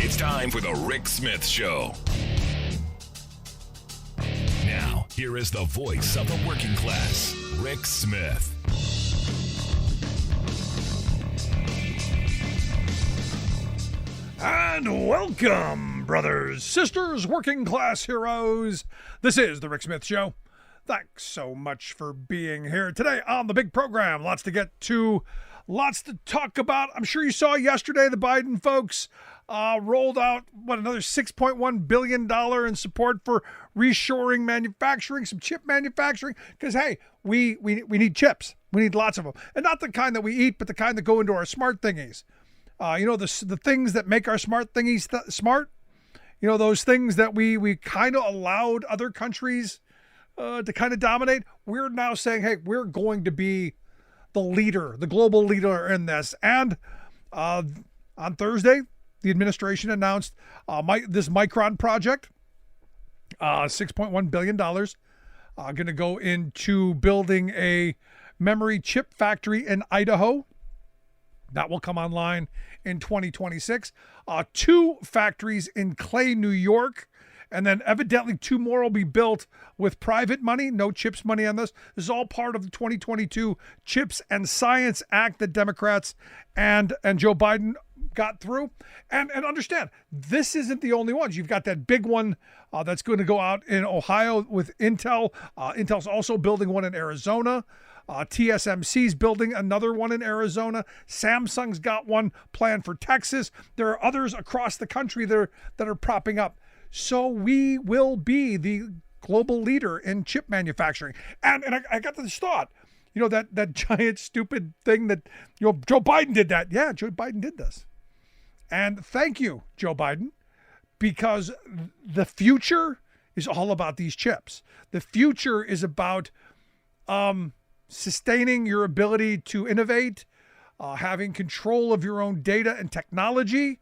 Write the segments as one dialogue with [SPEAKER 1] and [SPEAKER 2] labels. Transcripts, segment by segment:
[SPEAKER 1] It's time for the Rick Smith Show. Now, here is the voice of the working class, Rick Smith.
[SPEAKER 2] And welcome, brothers, sisters, working class heroes. This is the Rick Smith Show. Thanks so much for being here today on the big program. Lots to get to, lots to talk about. I'm sure you saw yesterday the Biden folks rolled out, another $6.1 billion in support for reshoring manufacturing, some chip manufacturing, because, hey, we need chips. We need lots of them. And not the kind that we eat, but the kind that go into our smart thingies. The things that make our smart thingies smart, those things that we kind of allowed other countries to kind of dominate. We're now saying, hey, we're going to be the leader, the global leader in this. And on Thursday, the administration announced this Micron project, $6.1 billion, going to go into building a memory chip factory in Idaho. That will come online in 2026. 2 factories in Clay, New York, and then evidently 2 more will be built with private money, no CHIPS money on this. This is all part of the 2022 CHIPS and Science Act that Democrats and Joe Biden got through. And understand, this isn't the only ones. You've got that big one that's going to go out in Ohio with Intel. Intel's also building one in Arizona. TSMC's building another one in Arizona. Samsung's got one planned for Texas. There are others across the country that are propping up. So we will be the global leader in chip manufacturing. And I got this thought, that giant stupid thing that, Joe Biden did that. Yeah, Joe Biden did this. And thank you, Joe Biden, because the future is all about these chips. The future is about sustaining your ability to innovate, having control of your own data and technology.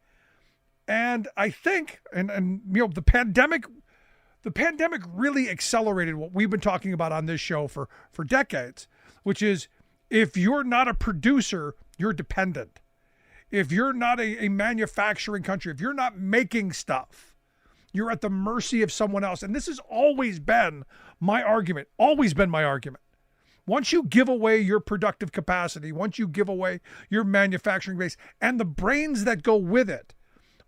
[SPEAKER 2] And I think, the pandemic really accelerated what we've been talking about on this show for decades, which is if you're not a producer, you're dependent. If you're not a manufacturing country, if you're not making stuff, you're at the mercy of someone else. And this has always been my argument, Once you give away your productive capacity, once you give away your manufacturing base and the brains that go with it,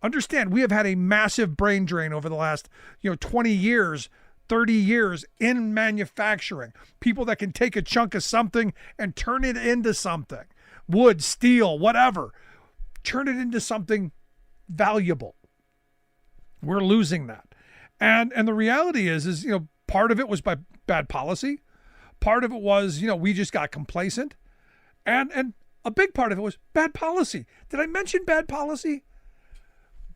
[SPEAKER 2] understand we have had a massive brain drain over the last 20 years, 30 years in manufacturing. People that can take a chunk of something and turn it into something. Wood, steel, whatever. Turn it into something valuable. We're losing that. And the reality is part of it was by bad policy. Part of it was, we just got complacent. And a big part of it was bad policy. Did I mention bad policy?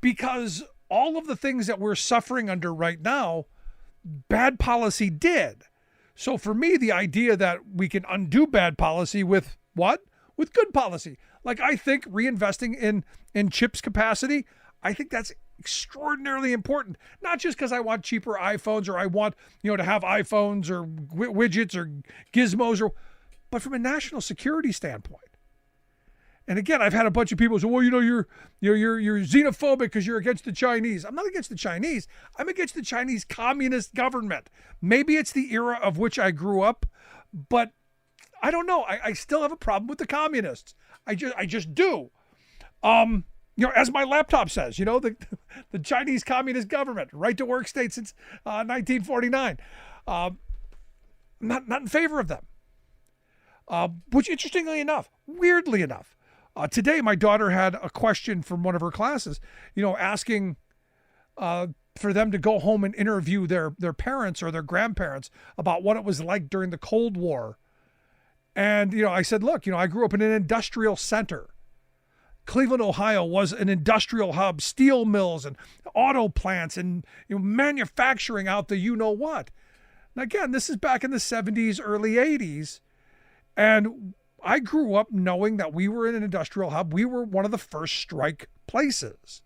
[SPEAKER 2] Because all of the things that we're suffering under right now, bad policy did. So for me, the idea that we can undo bad policy with what? With good policy. Like I think reinvesting in chips capacity, I think that's extraordinarily important. Not just because I want cheaper iPhones or I want, to have iPhones or widgets or gizmos, but from a national security standpoint. And again, I've had a bunch of people say, well, you're xenophobic because you're against the Chinese. I'm not against the Chinese. I'm against the Chinese communist government. Maybe it's the era of which I grew up, but I don't know. I still have a problem with the communists. I just do. As my laptop says, the Chinese communist government, right to work state since 1949. Not in favor of them. Which interestingly enough, weirdly enough, today my daughter had a question from one of her classes, asking for them to go home and interview their parents or their grandparents about what it was like during the Cold War. And, I said, look, I grew up in an industrial center. Cleveland, Ohio was an industrial hub, steel mills and auto plants and manufacturing out the you-know-what. Now, again, this is back in the 70s, early 80s. And I grew up knowing that we were in an industrial hub. We were one of the first strike places.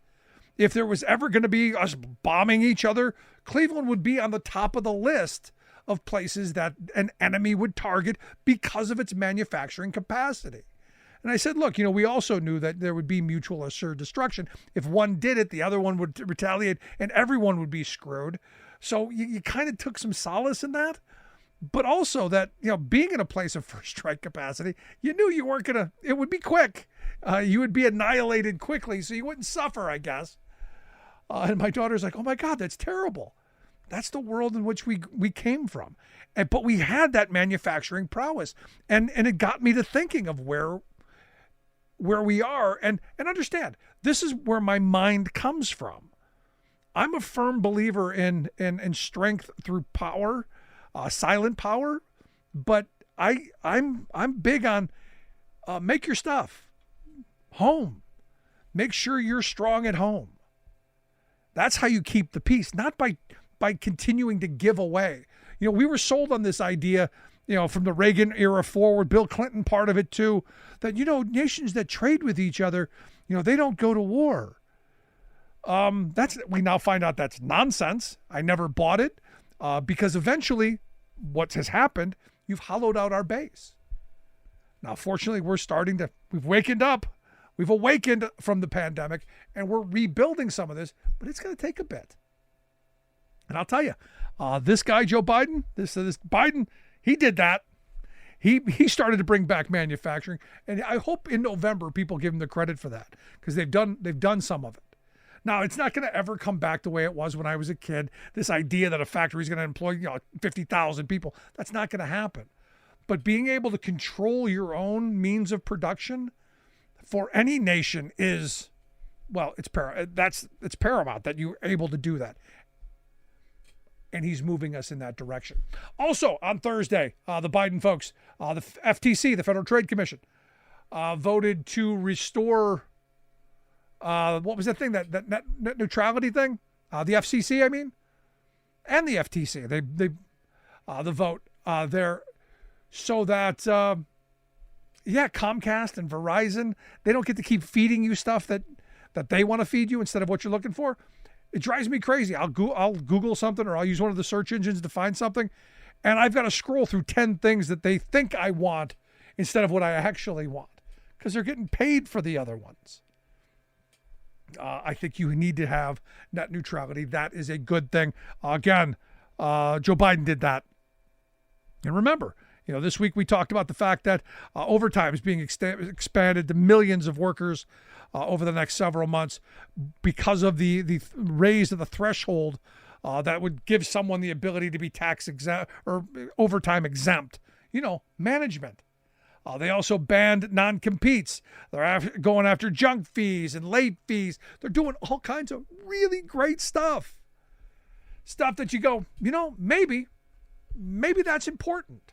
[SPEAKER 2] If there was ever going to be us bombing each other, Cleveland would be on the top of the list of places that an enemy would target because of its manufacturing capacity. And I said, look, we also knew that there would be mutual assured destruction. If one did it, the other one would retaliate and everyone would be screwed. So you kind of took some solace in that. But also that, being in a place of first strike capacity, you knew you weren't going to, it would be quick. You would be annihilated quickly, so you wouldn't suffer, I guess. And my daughter's like, oh my God, that's terrible. That's the world in which we came from. But we had that manufacturing prowess. And it got me to thinking of where we are. And understand, this is where my mind comes from. I'm a firm believer in strength through power, silent power. But I'm big on make your stuff home. Make sure you're strong at home. That's how you keep the peace, not by continuing to give away. We were sold on this idea, from the Reagan era forward, Bill Clinton part of it too, that, nations that trade with each other, they don't go to war. We now find out that's nonsense. I never bought it because eventually what has happened, you've hollowed out our base. Now, fortunately, we've wakened up. We've awakened from the pandemic and we're rebuilding some of this, but it's going to take a bit. And I'll tell you, this guy, Joe Biden, this Biden, he did that. He started to bring back manufacturing. And I hope in November people give him the credit for that because they've done some of it. Now, it's not going to ever come back the way it was when I was a kid. This idea that a factory is going to employ 50,000 people, that's not going to happen. But being able to control your own means of production for any nation is, it's paramount that you're able to do that. And he's moving us in that direction. Also, on Thursday, the Biden folks, the FTC, the Federal Trade Commission, voted to restore, what was that thing, that net neutrality thing? The FCC, I mean, and the FTC. They the vote there so that, Comcast and Verizon, they don't get to keep feeding you stuff that they want to feed you instead of what you're looking for. It drives me crazy. I'll Google something or I'll use one of the search engines to find something, and I've got to scroll through 10 things that they think I want instead of what I actually want because they're getting paid for the other ones. I think you need to have net neutrality. That is a good thing. Again, Joe Biden did that. And remember, this week we talked about the fact that overtime is being expanded to millions of workers over the next several months because of the raise of the threshold that would give someone the ability to be tax exempt or overtime exempt. Management. They also banned non-competes. They're going after junk fees and late fees. They're doing all kinds of really great stuff. Stuff that you go, maybe that's important.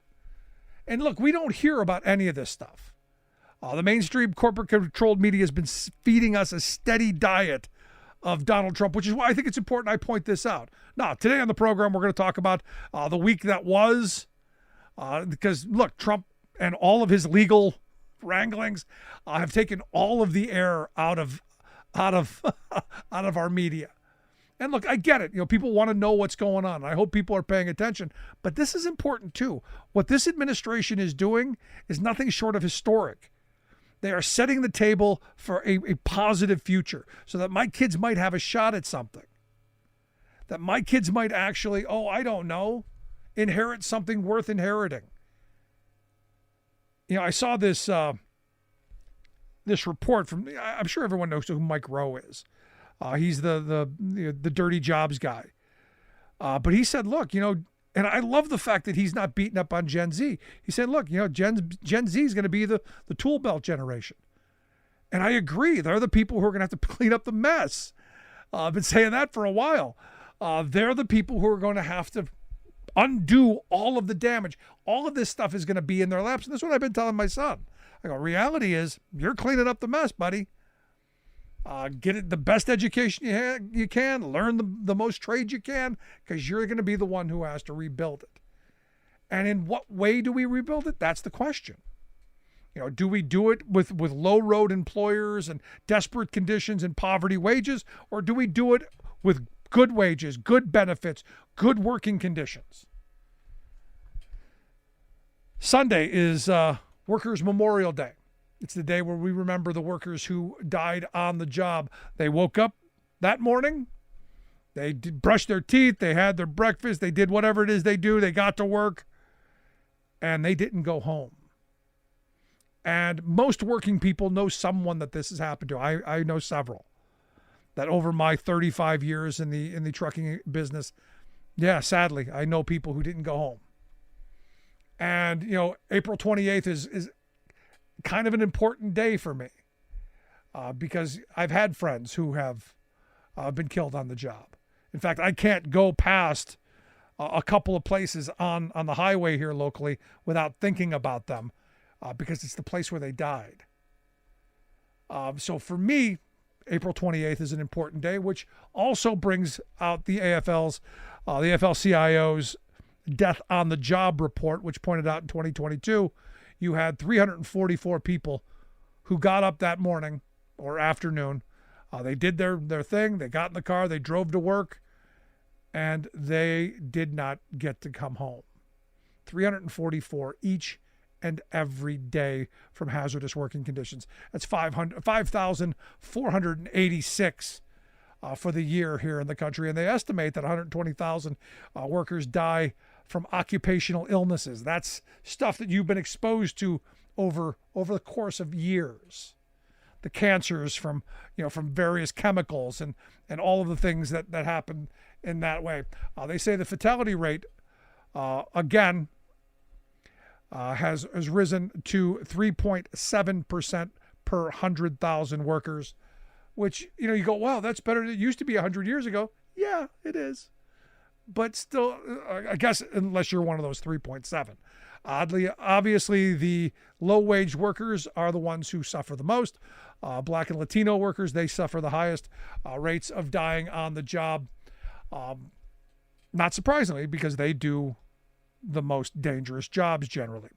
[SPEAKER 2] And look, we don't hear about any of this stuff. The mainstream corporate-controlled media has been feeding us a steady diet of Donald Trump, which is why I think it's important I point this out. Now, today on the program, we're going to talk about the week that was, because, look, Trump and all of his legal wranglings have taken all of the air out of our media. And look, I get it. People want to know what's going on. I hope people are paying attention. But this is important too. What this administration is doing is nothing short of historic. They are setting the table for a positive future so that my kids might have a shot at something. That my kids might actually, inherit something worth inheriting. I saw this report from, I'm sure everyone knows who Mike Rowe is. He's the dirty jobs guy. But he said, look, and I love the fact that he's not beating up on Gen Z. He said, look, Gen Z is going to be the tool belt generation. And I agree. They're the people who are going to have to clean up the mess. I've been saying that for a while. They're the people who are going to have to undo all of the damage. All of this stuff is going to be in their laps. And that's what I've been telling my son. I go, reality is you're cleaning up the mess, buddy. Get it the best education you can. Learn the most trades you can because you're going to be the one who has to rebuild it. And in what way do we rebuild it? That's the question. Do we do it with low road employers and desperate conditions and poverty wages, or do we do it with good wages, good benefits, good working conditions? Sunday is Workers' Memorial Day. It's the day where we remember the workers who died on the job. They woke up that morning, they brushed their teeth, they had their breakfast, they did whatever it is they do, they got to work, and they didn't go home. And most working people know someone that this has happened to. I know several that over my 35 years in the trucking business, yeah, sadly, I know people who didn't go home. And, April 28th is kind of an important day for me because I've had friends who have been killed on the job. In fact, I can't go past a couple of places on the highway here locally without thinking about them because it's the place where they died. So for me, April 28th is an important day, which also brings out the AFL-CIO's Death on the Job report, which pointed out in 2022, you had 344 people who got up that morning or afternoon. They did their thing. They got in the car. They drove to work, and they did not get to come home. 344 each and every day from hazardous working conditions. That's 5,486 for the year here in the country. And they estimate that 120,000 workers die from occupational illnesses. That's stuff that you've been exposed to over the course of years. The cancers from various chemicals and all of the things that happen in that way. They say the fatality rate, again, has risen to 3.7% per 100,000 workers, which, you go, wow, that's better than it used to be 100 years ago. Yeah, it is. But still, I guess, unless you're one of those 3.7. Obviously, the low-wage workers are the ones who suffer the most. Black and Latino workers, they suffer the highest rates of dying on the job. Not surprisingly, because they do the most dangerous jobs generally.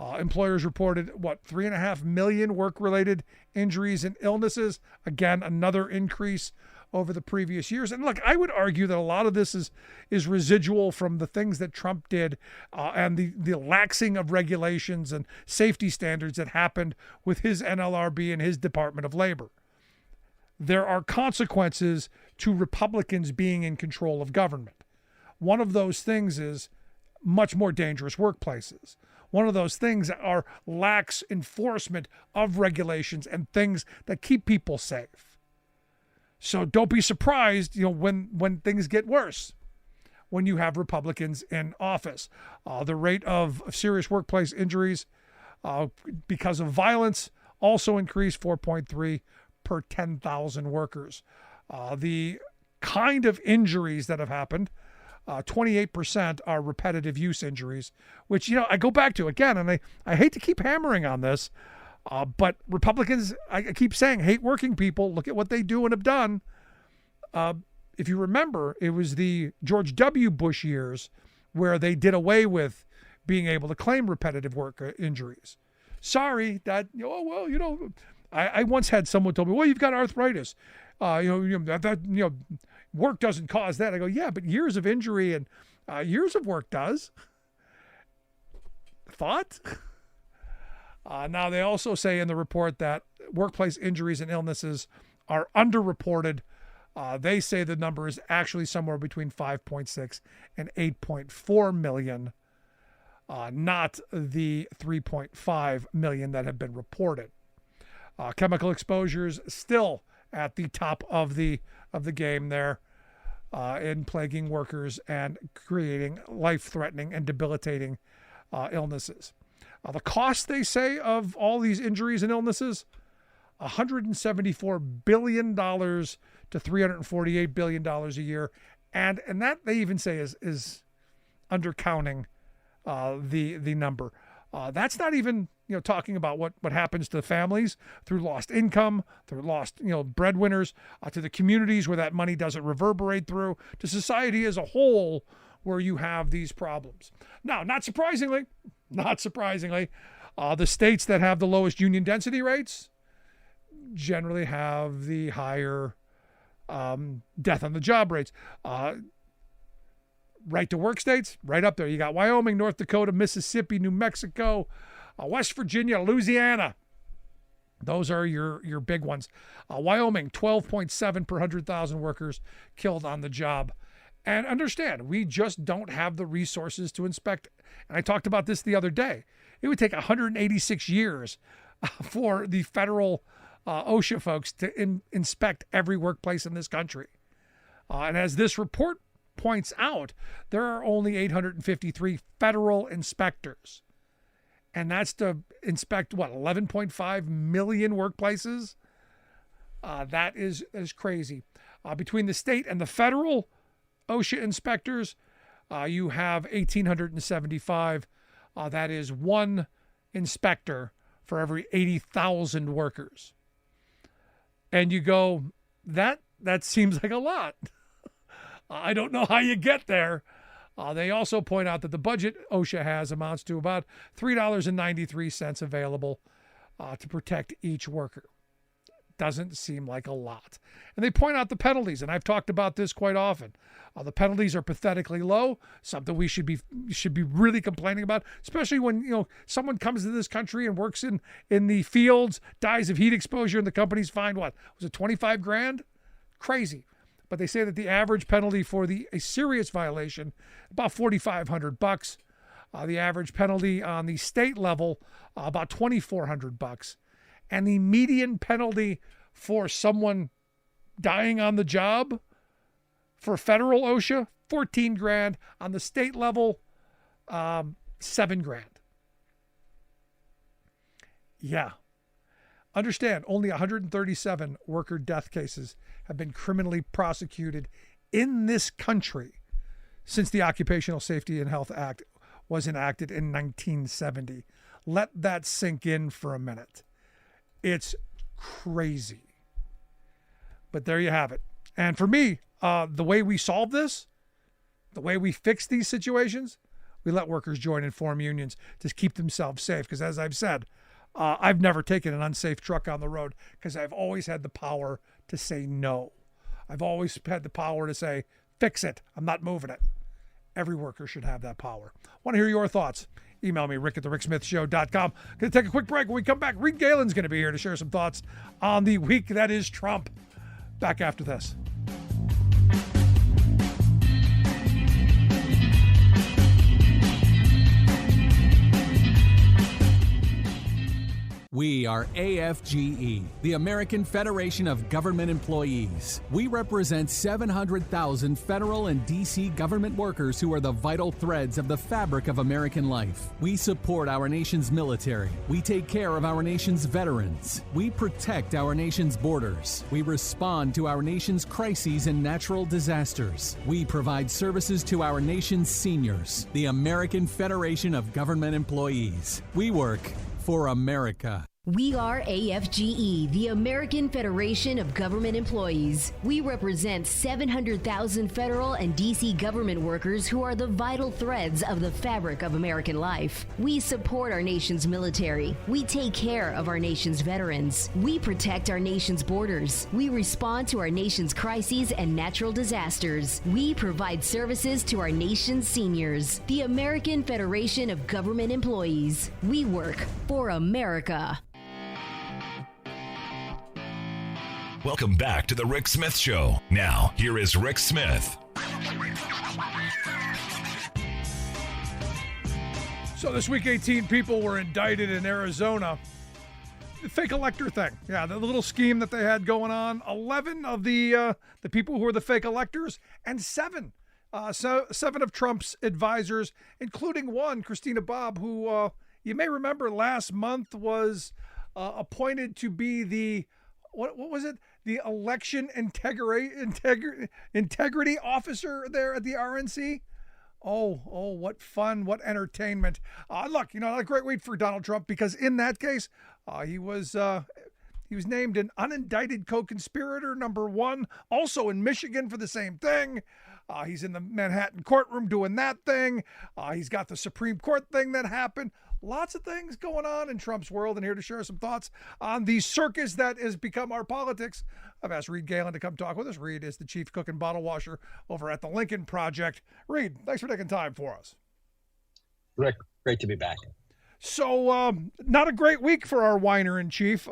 [SPEAKER 2] Employers reported, 3.5 million work-related injuries and illnesses. Again, another increase over the previous years. And look, I would argue that a lot of this is residual from the things that Trump did and the laxing of regulations and safety standards that happened with his NLRB and his Department of Labor. There are consequences to Republicans being in control of government. One of those things is much more dangerous workplaces. One of those things are lax enforcement of regulations and things that keep people safe. So don't be surprised, when things get worse, when you have Republicans in office. The rate of serious workplace injuries because of violence also increased 4.3 per 10,000 workers. The kind of injuries that have happened, 28% are repetitive use injuries, which, I go back to again, and I hate to keep hammering on this, but Republicans, I keep saying, hate working people. Look at what they do and have done. If you remember, it was the George W. Bush years where they did away with being able to claim repetitive work injuries. Sorry, I once had someone tell me, well, you've got arthritis. Work doesn't cause that. I go, yeah, but years of injury and years of work does. Thought? Now, they also say in the report that workplace injuries and illnesses are underreported. They say the number is actually somewhere between 5.6 and 8.4 million, not the 3.5 million that have been reported. Chemical exposures still at the top of the game there in plaguing workers and creating life-threatening and debilitating illnesses. The cost, they say, of all these injuries and illnesses, $174 billion to $348 billion a year. And that, they even say, is undercounting the number. That's not even talking about what happens to families through lost income, through lost breadwinners, to the communities where that money doesn't reverberate through, to society as a whole where you have these problems. Now, not surprisingly, the states that have the lowest union density rates generally have the higher death on the job rates. Right to work states, right up there. You got Wyoming, North Dakota, Mississippi, New Mexico, West Virginia, Louisiana. Those are your big ones. Wyoming, 12.7 per 100,000 workers killed on the job. And understand, we just don't have the resources to inspect. And I talked about this the other day. It would take 186 years for the federal OSHA folks to inspect every workplace in this country. And as this report points out, there are only 853 federal inspectors. And that's to inspect, 11.5 million workplaces? That is crazy. Between the state and the federal OSHA inspectors, you have 1,875. That is one inspector for every 80,000 workers. And you go, that seems like a lot. I don't know how you get there. They also point out that the budget OSHA has amounts to about $3.93 available to protect each worker. Doesn't seem like a lot. And they point out the penalties, and I've talked about this quite often. The penalties are pathetically low, something we should be really complaining about, especially when someone comes to this country and works in the fields, dies of heat exposure, and the company's fined, what was it, 25 grand? Crazy. But they say that the average penalty for a serious violation, about $4,500. The average penalty on the state level, about $2,400. And the median penalty for someone dying on the job for federal OSHA, 14 grand. On the state level, 7 grand. Yeah. Understand, only 137 worker death cases have been criminally prosecuted in this country since the Occupational Safety and Health Act was enacted in 1970. Let that sink in for a minute. It's crazy. But there you have it. And for me, the way we solve this, the way we fix these situations, we let workers join and form unions to keep themselves safe. Because as I've said, I've never taken an unsafe truck on the road because I've always had the power to say no. I've always had the power to say, fix it. I'm not moving it. Every worker should have that power. Want to hear your thoughts? Email me, rick@thericksmithshow.com. Going to take a quick break. When we come back, Reed Galen's going to be here to share some thoughts on the week that is Trump. Back after this.
[SPEAKER 3] We are AFGE, the American Federation of Government Employees. We represent 700,000 federal and D.C. government workers who are the vital threads of the fabric of American life. We support our nation's military. We take care of our nation's veterans. We protect our nation's borders. We respond to our nation's crises and natural disasters. We provide services to our nation's seniors. The American Federation of Government Employees. We work for America.
[SPEAKER 4] We are AFGE, the American Federation of Government Employees. We represent 700,000 federal and D.C. government workers who are the vital threads of the fabric of American life. We support our nation's military. We take care of our nation's veterans. We protect our nation's borders. We respond to our nation's crises and natural disasters. We provide services to our nation's seniors. The American Federation of Government Employees. We work for America.
[SPEAKER 1] Welcome back to the Rick Smith Show. Now, here is Rick Smith.
[SPEAKER 2] So this week, 18 people were indicted in Arizona. The fake elector thing. Yeah, the little scheme that they had going on. 11 of the people who were the fake electors, and seven of Trump's advisors, including one, Christina Bobb, who you may remember last month was appointed to be the, what was it? The election integrity officer there at the RNC. Oh, what fun, what entertainment. Look, not a great week for Donald Trump, because in that case, he was named an unindicted co-conspirator #1, also in Michigan for the same thing. He's in the Manhattan courtroom doing that thing. He's got the Supreme Court thing that happened. Lots of things going on in Trump's world, and here to share some thoughts on the circus that has become our politics, I've asked Reed Galen to come talk with us. Reed is the chief cook and bottle washer over at the Lincoln Project. Reed, thanks for taking time for us.
[SPEAKER 5] Rick, great to be back.
[SPEAKER 2] So not a great week for our whiner in chief.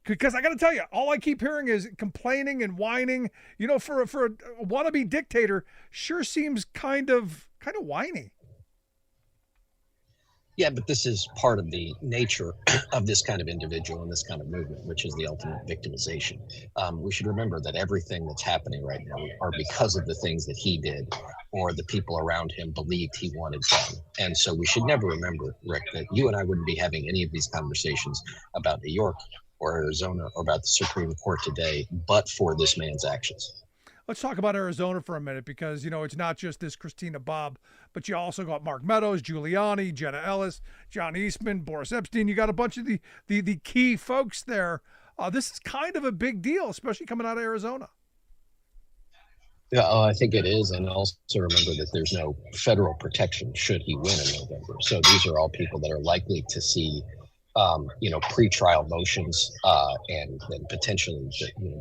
[SPEAKER 2] Because I got to tell you, all I keep hearing is complaining and whining. You know, for a wannabe dictator, sure seems kind of whiny.
[SPEAKER 5] Yeah, but this is part of the nature of this kind of individual and this kind of movement, which is the ultimate victimization. We should remember that everything that's happening right now are because of the things that he did or the people around him believed he wanted done. And so we should never remember, Rick, that you and I wouldn't be having any of these conversations about New York or Arizona or about the Supreme Court today, but for this man's actions.
[SPEAKER 2] Let's talk about Arizona for a minute because, you know, it's not just this Christina Bobb, but you also got Mark Meadows, Giuliani, Jenna Ellis, John Eastman, Boris Epstein. You got a bunch of the key folks there. This is kind of a big deal, especially coming out of Arizona.
[SPEAKER 5] Yeah, I think it is. And also remember that there's no federal protection should he win in November. So these are all people that are likely to see pretrial motions and then potentially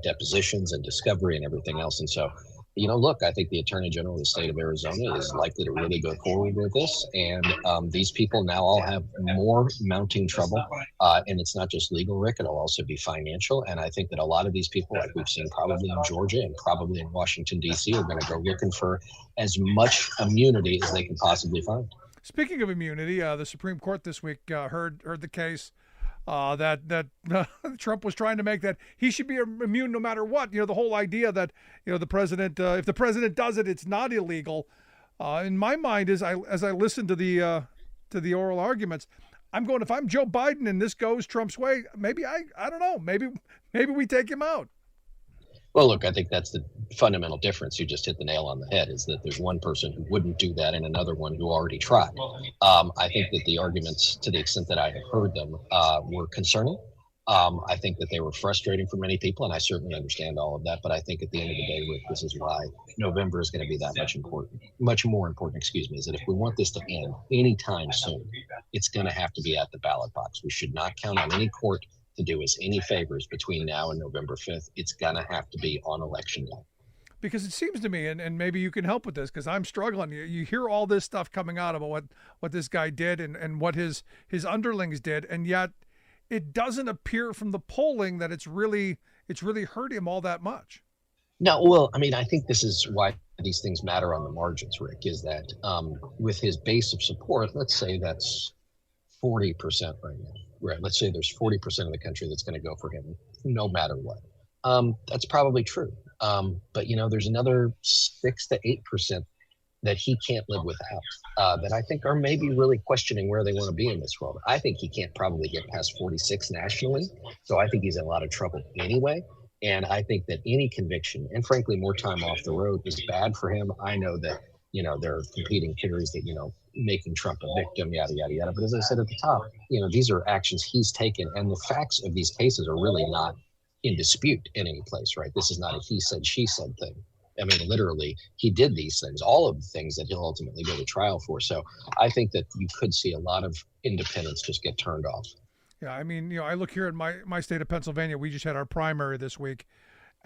[SPEAKER 5] depositions and discovery and everything else. And so, look, I think the Attorney General of the state of Arizona is likely to really go forward with this. And these people now all have more mounting trouble. And it's not just legal, Rick, it'll also be financial. And I think that a lot of these people, like we've seen probably in Georgia and probably in Washington, D.C., are going to go looking for as much immunity as they can possibly find.
[SPEAKER 2] Speaking of immunity, the Supreme Court this week heard the case that Trump was trying to make that he should be immune no matter what. You know, the whole idea that the president, if the president does it, it's not illegal. In my mind, as I listen to the oral arguments, I'm going, if I'm Joe Biden and this goes Trump's way, maybe I don't know, maybe we take him out.
[SPEAKER 5] Well, look, I think that's the fundamental difference. You just hit the nail on the head, is that there's one person who wouldn't do that and another one who already tried. I think that the arguments, to the extent that I have heard them, were concerning. I think that they were frustrating for many people, and I certainly understand all of that. But I think at the end of the day, Rick, this is why November is going to be that much more important, is that if we want this to end anytime soon, it's going to have to be at the ballot box. We should not count on any court to do us any favors between now and November 5th. It's going to have to be on election day.
[SPEAKER 2] Because it seems to me, and maybe you can help with this, because I'm struggling. You hear all this stuff coming out about what this guy did and what his underlings did, and yet it doesn't appear from the polling that it's really hurt him all that much.
[SPEAKER 5] No, well, I mean, I think this is why these things matter on the margins, Rick, is that with his base of support, let's say that's 40% right now. Right. Let's say there's 40% of the country that's going to go for him no matter what. That's probably true. But, there's another 6 to 8% that he can't live without, that I think are maybe really questioning where they want to be in this world. I think he can't probably get past 46 nationally. So I think he's in a lot of trouble anyway. And I think that any conviction and frankly, more time off the road is bad for him. I know that, there are competing theories that, making Trump a victim, yada, yada, yada. But as I said at the top, these are actions he's taken. And the facts of these cases are really not in dispute in any place, right? This is not a he said, she said thing. I mean, literally, he did these things, all of the things that he'll ultimately go to trial for. So I think that you could see a lot of independents just get turned off.
[SPEAKER 2] Yeah, I mean, I look here in my state of Pennsylvania. We just had our primary this week.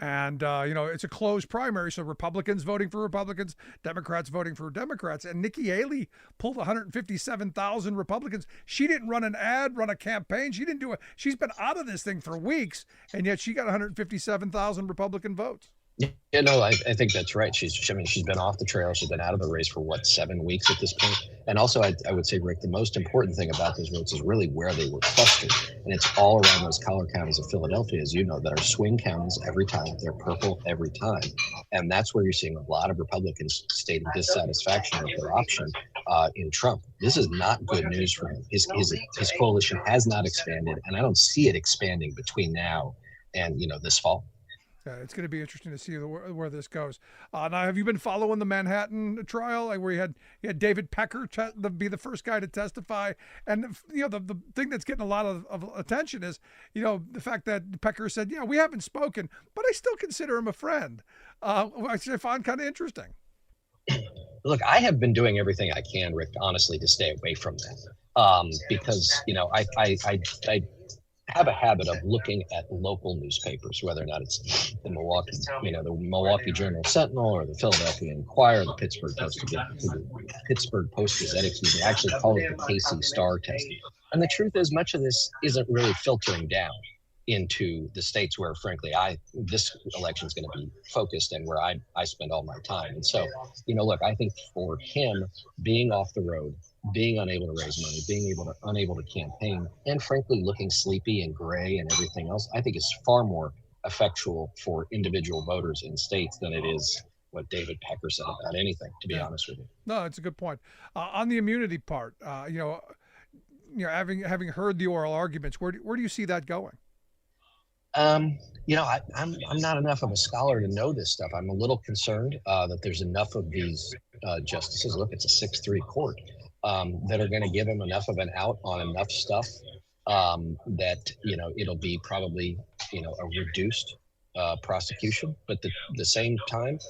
[SPEAKER 2] And, it's a closed primary. So Republicans voting for Republicans, Democrats voting for Democrats. And Nikki Haley pulled 157,000 Republicans. She didn't run an ad, run a campaign. She didn't do it. She's been out of this thing for weeks. And yet she got 157,000 Republican votes.
[SPEAKER 5] Yeah, no, I think that's right. She's been off the trail. She's been out of the race for 7 weeks at this point. And also, I would say, Rick, the most important thing about those votes is really where they were clustered. And it's all around those collar counties of Philadelphia, as you know, that are swing counties every time. They're purple every time. And that's where you're seeing a lot of Republicans stating dissatisfaction with their option in Trump. This is not good news for him. His coalition has not expanded, and I don't see it expanding between now and, this fall.
[SPEAKER 2] Yeah, it's going to be interesting to see where this goes. Now, have you been following the Manhattan trial, where you had David Pecker be the first guy to testify? And the thing that's getting a lot of attention is the fact that Pecker said, we haven't spoken, but I still consider him a friend, which I find kind of interesting.
[SPEAKER 5] Look, I have been doing everything I can, Rick, honestly, to stay away from that, because I have a habit of looking at local newspapers, whether or not it's the Milwaukee Journal Sentinel or the Philadelphia Inquirer, the Pittsburgh Post Gazette, excuse me. I actually call it the KC Star test. And the truth is, much of this isn't really filtering down into the states where, frankly, this election is going to be focused and where I spend all my time. And so, look, I think for him being off the road, being unable to raise money, being unable to campaign, and frankly, looking sleepy and gray and everything else, I think is far more effectual for individual voters in states than it is what David Pecker said about anything, to be honest with you.
[SPEAKER 2] No, it's a good point. On the immunity part, having heard the oral arguments, where do you see that going?
[SPEAKER 5] I'm not enough of a scholar to know this stuff. I'm a little concerned that there's enough of these justices. Look, it's a 6-3 court that are going to give him enough of an out on enough stuff that it'll be probably a reduced prosecution. But at the same time,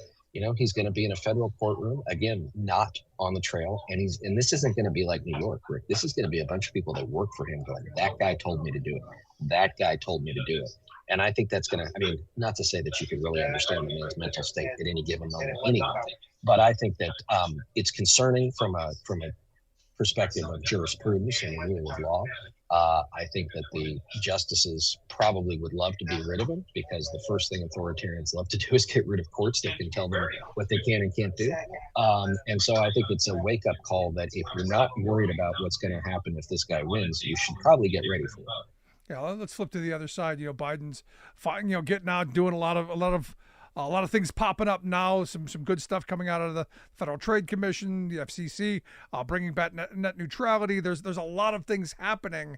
[SPEAKER 5] he's going to be in a federal courtroom again, not on the trail, and this isn't going to be like New York, Rick. This is going to be a bunch of people that work for him going, that guy told me to do it. That guy told me to do it. And I think that's going to, not to say that you could really understand the man's mental state at any given moment anyway, but I think that it's concerning from a perspective of jurisprudence and rule of law. I think that the justices probably would love to be rid of him, because the first thing authoritarians love to do is get rid of courts that can tell them what they can and can't do. And so I think it's a wake-up call that if you're not worried about what's going to happen if this guy wins, you should probably get ready for it.
[SPEAKER 2] Yeah, let's flip to the other side. Biden's fine, getting out, doing a lot of things popping up now. Some good stuff coming out of the Federal Trade Commission, the FCC, bringing back net neutrality. There's a lot of things happening.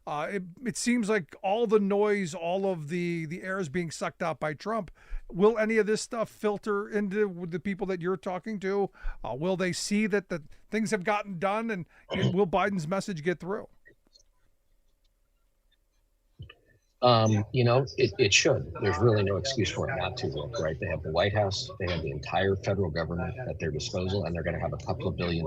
[SPEAKER 2] It seems like all the noise, all of the air is being sucked out by Trump. Will any of this stuff filter into the people that you're talking to? Will they see that the things have gotten done, and will Biden's message get through?
[SPEAKER 5] It should. There's really no excuse for it not to work, right? They have the White House, they have the entire federal government at their disposal, and they're going to have a couple of $1 billion.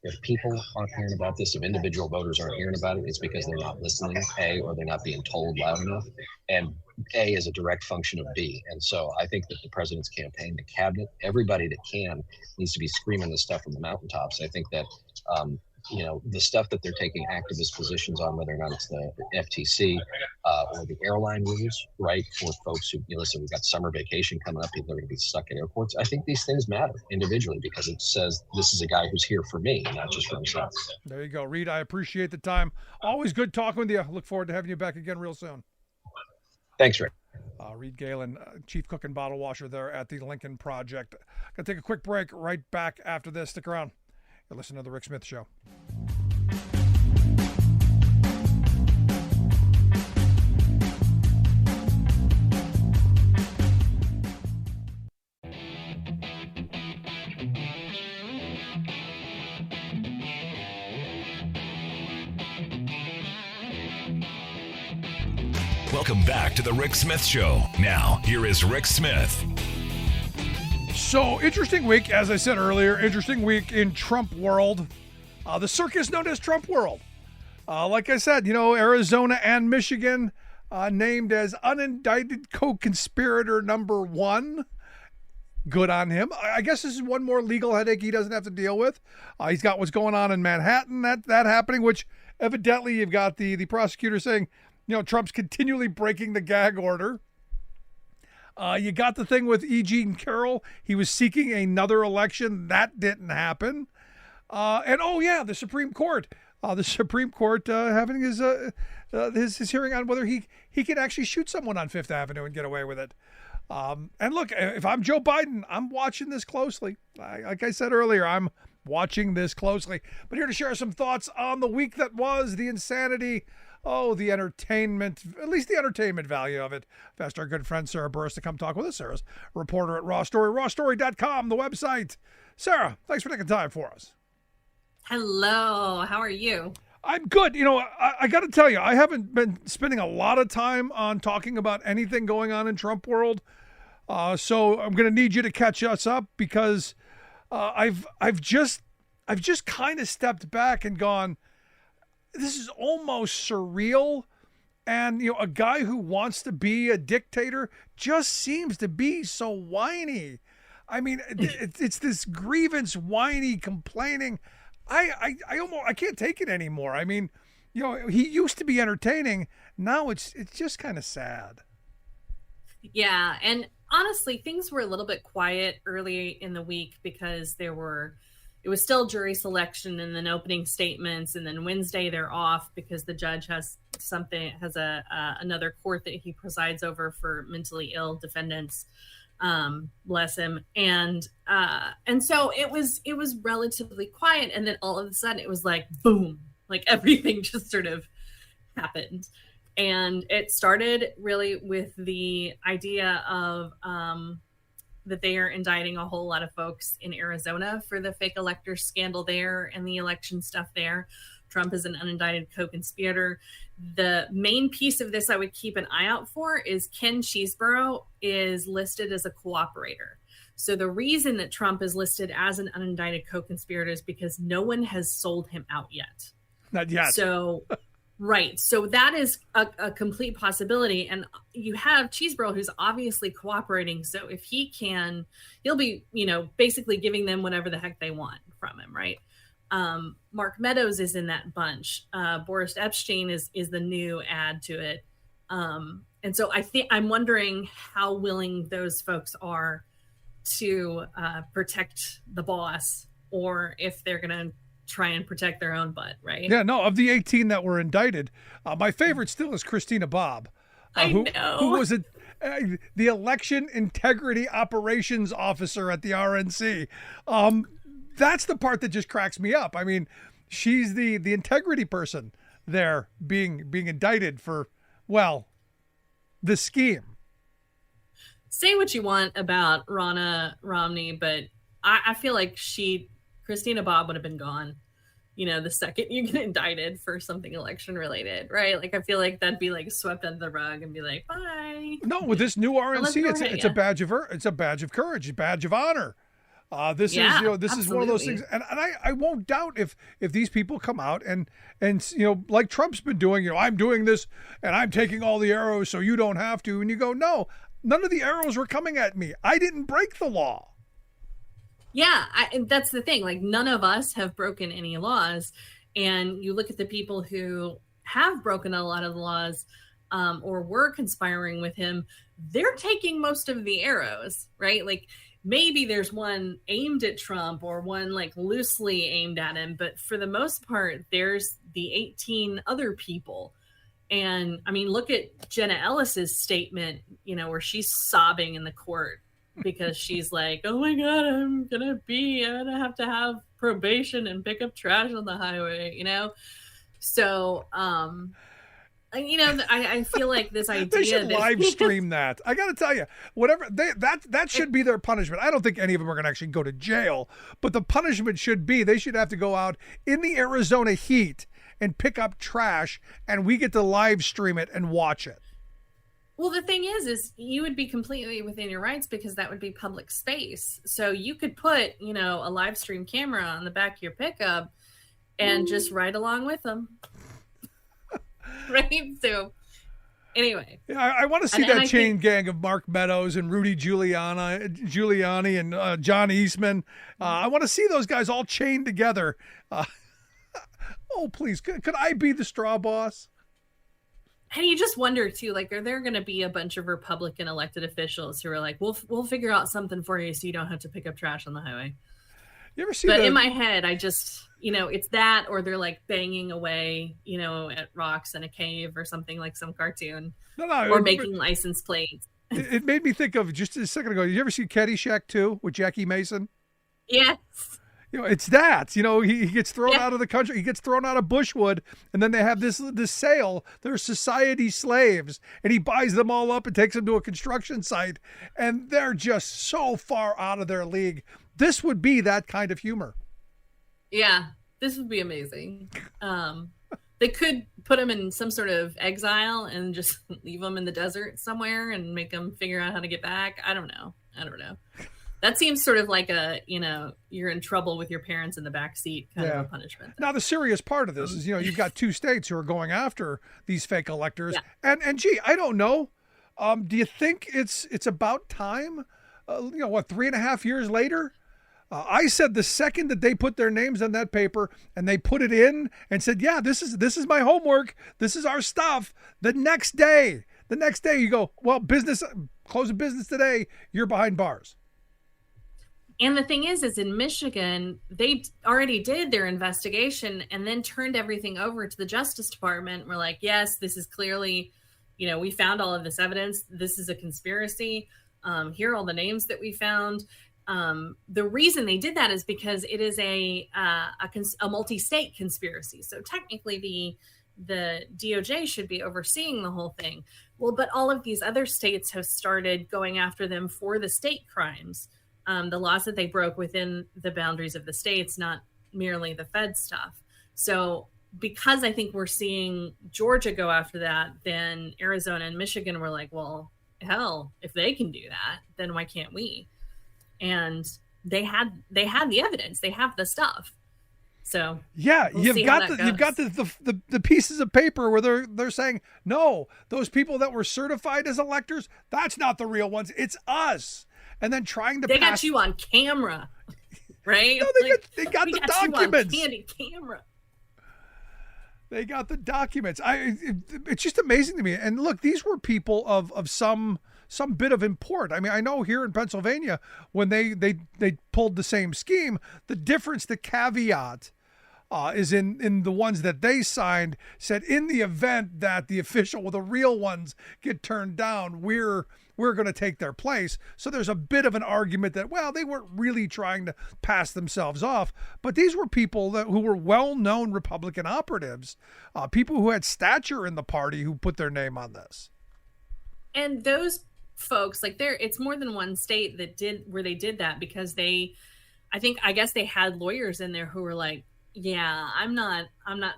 [SPEAKER 5] If people aren't hearing about this, if individual voters aren't hearing about it, it's because they're not listening, A, or they're not being told loud enough, and A is a direct function of B. And so I think that the president's campaign, the cabinet, everybody that can needs to be screaming this stuff from the mountaintops. I think that, the stuff that they're taking activist positions on, whether or not it's the FTC or the airline rules, right, for folks who, listen, we've got summer vacation coming up, people are going to be stuck at airports. I think these things matter individually, because it says this is a guy who's here for me, not just for himself.
[SPEAKER 2] There you go, Reed. I appreciate the time. Always good talking with you. Look forward to having you back again real soon.
[SPEAKER 5] Thanks, Rick.
[SPEAKER 2] Reed Galen, chief cook and bottle washer there at the Lincoln Project. Going to take a quick break. Right back after this. Stick around. You're listening to The Rick Smith Show.
[SPEAKER 1] Welcome back to The Rick Smith Show. Now, here is Rick Smith.
[SPEAKER 2] So, interesting week, as I said earlier, interesting week in Trump world. The circus known as Trump world. Like I said, Arizona and Michigan named as unindicted co-conspirator number 1. Good on him. I guess this is one more legal headache he doesn't have to deal with. He's got what's going on in Manhattan, that happening, which evidently you've got the prosecutor saying, Trump's continually breaking the gag order. You got the thing with E. Jean Carroll. He was seeking another election. That didn't happen. The Supreme Court. The Supreme Court having his hearing on whether he can actually shoot someone on Fifth Avenue and get away with it. And look, if I'm Joe Biden, I'm watching this closely. Like I said earlier, I'm watching this closely. But here to share some thoughts on the week that was, the insanity, the entertainment, at least the entertainment value of it. I've asked our good friend Sarah Burris to come talk with us. Sarah's a reporter at Raw Story, rawstory.com, the website. Sarah, thanks for taking time for us.
[SPEAKER 6] Hello, how are you?
[SPEAKER 2] I'm good. I got to tell you, I haven't been spending a lot of time on talking about anything going on in Trump world. So I'm going to need you to catch us up, because I've just kind of stepped back and gone, this is almost surreal. And, a guy who wants to be a dictator just seems to be so whiny. I mean, it's this grievance, whiny, complaining. I can't take it anymore. I mean, he used to be entertaining. Now it's just kind of sad.
[SPEAKER 6] Yeah. And honestly, things were a little bit quiet early in the week because it was still jury selection and then opening statements. And then Wednesday they're off because the judge has another court that he presides over for mentally ill defendants. Bless him. And so it was relatively quiet. And then all of a sudden it was like, boom, like everything just sort of happened. And it started really with the idea of, that they are indicting a whole lot of folks in Arizona for the fake elector scandal there and the election stuff there. Trump is an unindicted co-conspirator. The main piece of this I would keep an eye out for is Ken Cheeseborough is listed as a cooperator. So the reason that Trump is listed as an unindicted co-conspirator is because no one has sold him out yet.
[SPEAKER 2] Not yet.
[SPEAKER 6] So, right. So that is a complete possibility. And you have Cheeseborough, who's obviously cooperating. So if he can, he'll be, basically giving them whatever the heck they want from him, right? Mark Meadows is in that bunch. Boris Epshteyn is the new add to it. And so I'm wondering how willing those folks are to protect the boss, or if they're going to try and protect their own butt, right?
[SPEAKER 2] Yeah, no, of the 18 that were indicted, my favorite still is Christina Bobb, who was the election integrity operations officer at the RNC. That's the part that just cracks me up. I mean, she's the integrity person there being indicted for, the scheme.
[SPEAKER 6] Say what you want about Ronna Romney, but I feel like Christina Bobb would have been gone, the second you get indicted for something election related, right? Like, I feel like that'd be like swept under the rug and be like, bye.
[SPEAKER 2] No, with this new RNC, it's a badge of courage, a badge of honor. This is one of those things, and I won't doubt if these people come out and like Trump's been doing, I'm doing this and I'm taking all the arrows so you don't have to, and you go, no, none of the arrows were coming at me. I didn't break the law.
[SPEAKER 6] Yeah, and that's the thing. Like, none of us have broken any laws, and you look at the people who have broken a lot of the laws, or were conspiring with him. They're taking most of the arrows, right? Like, maybe there's one aimed at Trump or one like loosely aimed at him, but for the most part, there's the 18 other people. And I mean, look at Jenna Ellis's statement, where she's sobbing in the court because she's like, oh my God, I'm gonna have to have probation and pick up trash on the highway, So, I feel like this idea
[SPEAKER 2] they should live stream that. I got to tell you, whatever that should be their punishment. I don't think any of them are going to actually go to jail, but the punishment should be they should have to go out in the Arizona heat and pick up trash, and we get to live stream it and watch it.
[SPEAKER 6] Well, the thing is you would be completely within your rights because that would be public space. So you could put, a live stream camera on the back of your pickup and just ride along with them. Right. So anyway,
[SPEAKER 2] yeah, I want to see that chain gang of Mark Meadows and Rudy Giuliani and John Eastman. I want to see those guys all chained together. Oh, please. Could I be the straw boss?
[SPEAKER 6] And you just wonder too, like, are there going to be a bunch of Republican elected officials who are like, we'll figure out something for you so you don't have to pick up trash on the highway?
[SPEAKER 2] You ever see?
[SPEAKER 6] But in my head, I just, it's that, or they're like banging away, at rocks in a cave or something, like some cartoon. Or making license plates.
[SPEAKER 2] It made me think of just a second ago. Did you ever see Caddyshack 2 with Jackie Mason?
[SPEAKER 6] Yes.
[SPEAKER 2] It's that. He gets thrown out of the country. He gets thrown out of Bushwood, and then they have this sale. They're society slaves, and he buys them all up and takes them to a construction site, and they're just so far out of their league. This would be that kind of humor.
[SPEAKER 6] Yeah, this would be amazing. They could put them in some sort of exile and just leave them in the desert somewhere and make them figure out how to get back. I don't know. That seems sort of like a, you're in trouble with your parents in the back seat kind of a punishment.
[SPEAKER 2] Now, the serious part of this is, you've got 2 states who are going after these fake electors. Yeah. And gee, I don't know. Do you think it's about time? 3.5 years later? I said the second that they put their names on that paper and they put it in and said, yeah, this is my homework. This is our stuff. The next day you go, well, close of business today. You're behind bars.
[SPEAKER 6] And the thing is in Michigan, they already did their investigation and then turned everything over to the Justice Department. We're like, yes, this is clearly, we found all of this evidence. This is a conspiracy. Here are all the names that we found. The reason they did that is because it is a multi-state conspiracy. So technically the DOJ should be overseeing the whole thing. Well, but all of these other states have started going after them for the state crimes. The laws that they broke within the boundaries of the states, not merely the Fed stuff. So because I think we're seeing Georgia go after that, then Arizona and Michigan were like, well, hell, if they can do that, then why can't we? And they had the evidence. They have the stuff. So
[SPEAKER 2] yeah, you've got the pieces of paper where they're saying, no, those people that were certified as electors, that's not the real ones. It's us. And then
[SPEAKER 6] they got you on camera, right?
[SPEAKER 2] No, they got the documents.
[SPEAKER 6] You on candid camera.
[SPEAKER 2] They got the documents. It's just amazing to me. And look, these were people of some bit of import. I mean, I know here in Pennsylvania, when they pulled the same scheme, the difference, the caveat is in the ones that they signed said, in the event that the real ones get turned down, we're going to take their place. So there's a bit of an argument that, well, they weren't really trying to pass themselves off, but these were people who were well-known Republican operatives, people who had stature in the party who put their name on this.
[SPEAKER 6] And those folks, it's more than one state where they did that because I guess they had lawyers in there who were like, yeah, I'm not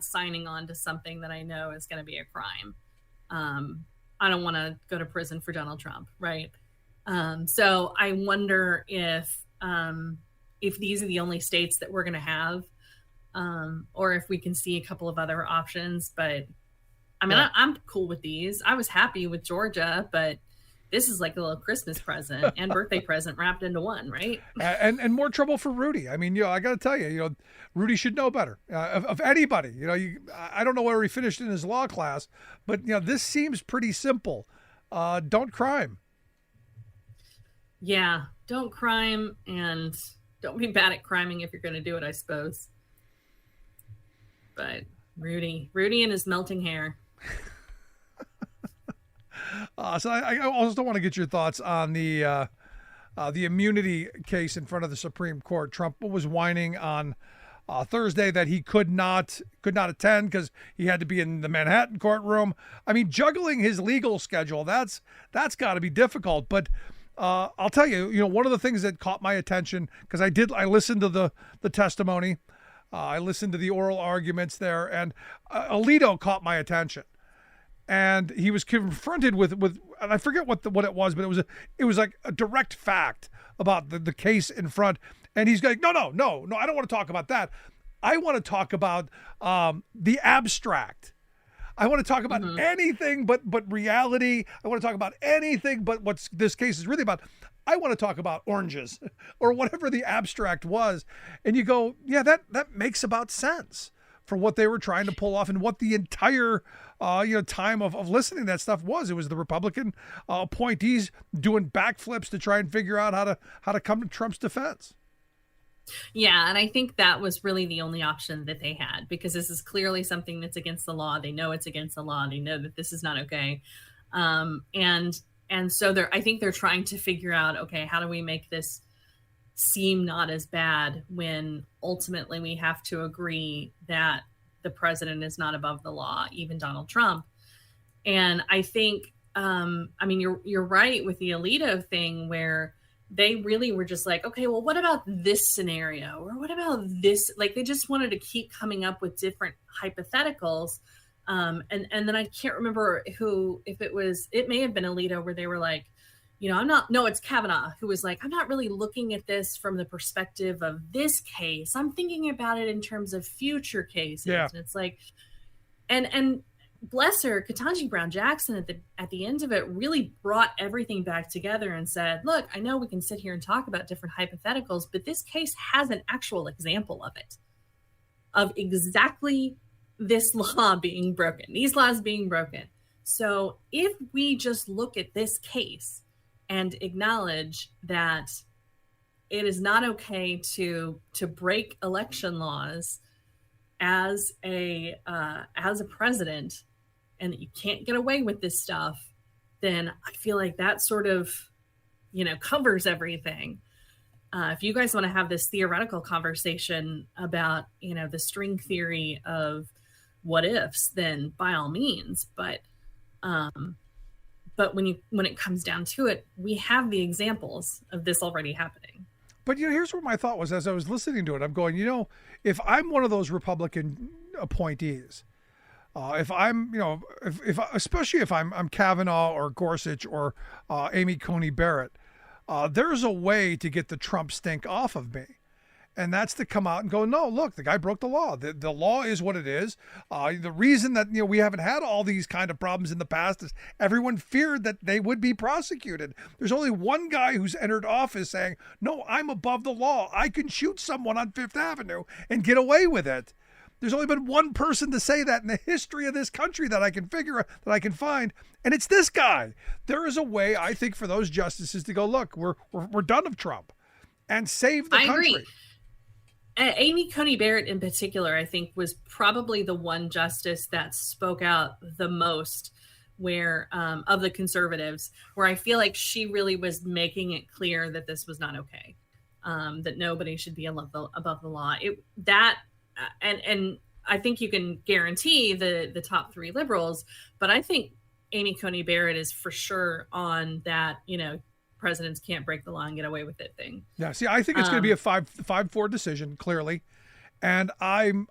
[SPEAKER 6] signing on to something that I know is going to be a crime. I don't want to go to prison for Donald Trump, right? So I wonder if these are the only states that we're going to have, or if we can see a couple of other options. But I mean, yeah. I'm cool with these. I was happy with Georgia, but this is like a little Christmas present and birthday present wrapped into one, right?
[SPEAKER 2] And more trouble for Rudy. I mean, I got to tell you, Rudy should know better of anybody. I don't know where he finished in his law class, but this seems pretty simple. Don't crime.
[SPEAKER 6] Yeah, don't crime, and don't be bad at criming if you're going to do it, I suppose. But Rudy and his melting hair.
[SPEAKER 2] So I also want to get your thoughts on the immunity case in front of the Supreme Court. Trump was whining on Thursday that he could not attend because he had to be in the Manhattan courtroom. I mean, juggling his legal schedule, that's got to be difficult. But I'll tell you, one of the things that caught my attention, because I listened to the testimony, I listened to the oral arguments there, and Alito caught my attention. And he was confronted with, and I forget what it was, but it was like a direct fact about the case in front. And he's like, no, I don't want to talk about that. I want to talk about the abstract. I want to talk about anything but reality. I want to talk about anything but what this case is really about. I want to talk about oranges or whatever the abstract was. And you go, yeah, that makes about sense for what they were trying to pull off and what the entire time of listening to that stuff was. It was the Republican appointees doing backflips to try and figure out how to come to Trump's defense.
[SPEAKER 6] Yeah, and I think that was really the only option that they had, because this is clearly something that's against the law. They know it's against the law. They know that this is not okay. And so I think they're trying to figure out, okay, how do we make this seem not as bad when ultimately we have to agree that the president is not above the law, even Donald Trump. And I think, you're right with the Alito thing, where they really were just like, okay, well, what about this scenario? Or what about this? Like, they just wanted to keep coming up with different hypotheticals. And then I can't remember it may have been Alito, where they were like, it's Kavanaugh who was like, I'm not really looking at this from the perspective of this case. I'm thinking about it in terms of future cases.
[SPEAKER 2] Yeah.
[SPEAKER 6] And it's like, and bless her, Ketanji Brown Jackson at the end of it really brought everything back together and said, look, I know we can sit here and talk about different hypotheticals, but this case has an actual example of it, of exactly this law being broken, these laws being broken. So if we just look at this case and acknowledge that it is not okay to break election laws as a president, and that you can't get away with this stuff, then I feel like that sort of, covers everything. If you guys want to have this theoretical conversation about, the string theory of what ifs, then by all means. But when it comes down to it, we have the examples of this already happening.
[SPEAKER 2] But here's what my thought was as I was listening to it. I'm going, if I'm one of those Republican appointees, if I'm, especially if I'm Kavanaugh or Gorsuch or Amy Coney Barrett, there's a way to get the Trump stink off of me. And that's to come out and go, no, look, the guy broke the law. The law is what it is. The reason that we haven't had all these kind of problems in the past is everyone feared that they would be prosecuted. There's only one guy who's entered office saying, no, I'm above the law. I can shoot someone on Fifth Avenue and get away with it. There's only been one person to say that in the history of this country that I can find, and it's this guy. There is a way, I think, for those justices to go, look, we're done of Trump, and save the country. I agree.
[SPEAKER 6] Amy Coney Barrett in particular, I think, was probably the one justice that spoke out the most where of the conservatives, where I feel like she really was making it clear that this was not okay, that nobody should be above the law. And I think you can guarantee the top three liberals, but I think Amy Coney Barrett is for sure on that, presidents can't break the law and get away with it thing.
[SPEAKER 2] Yeah, see, I think it's going to be a 5-4 decision, clearly. And I'm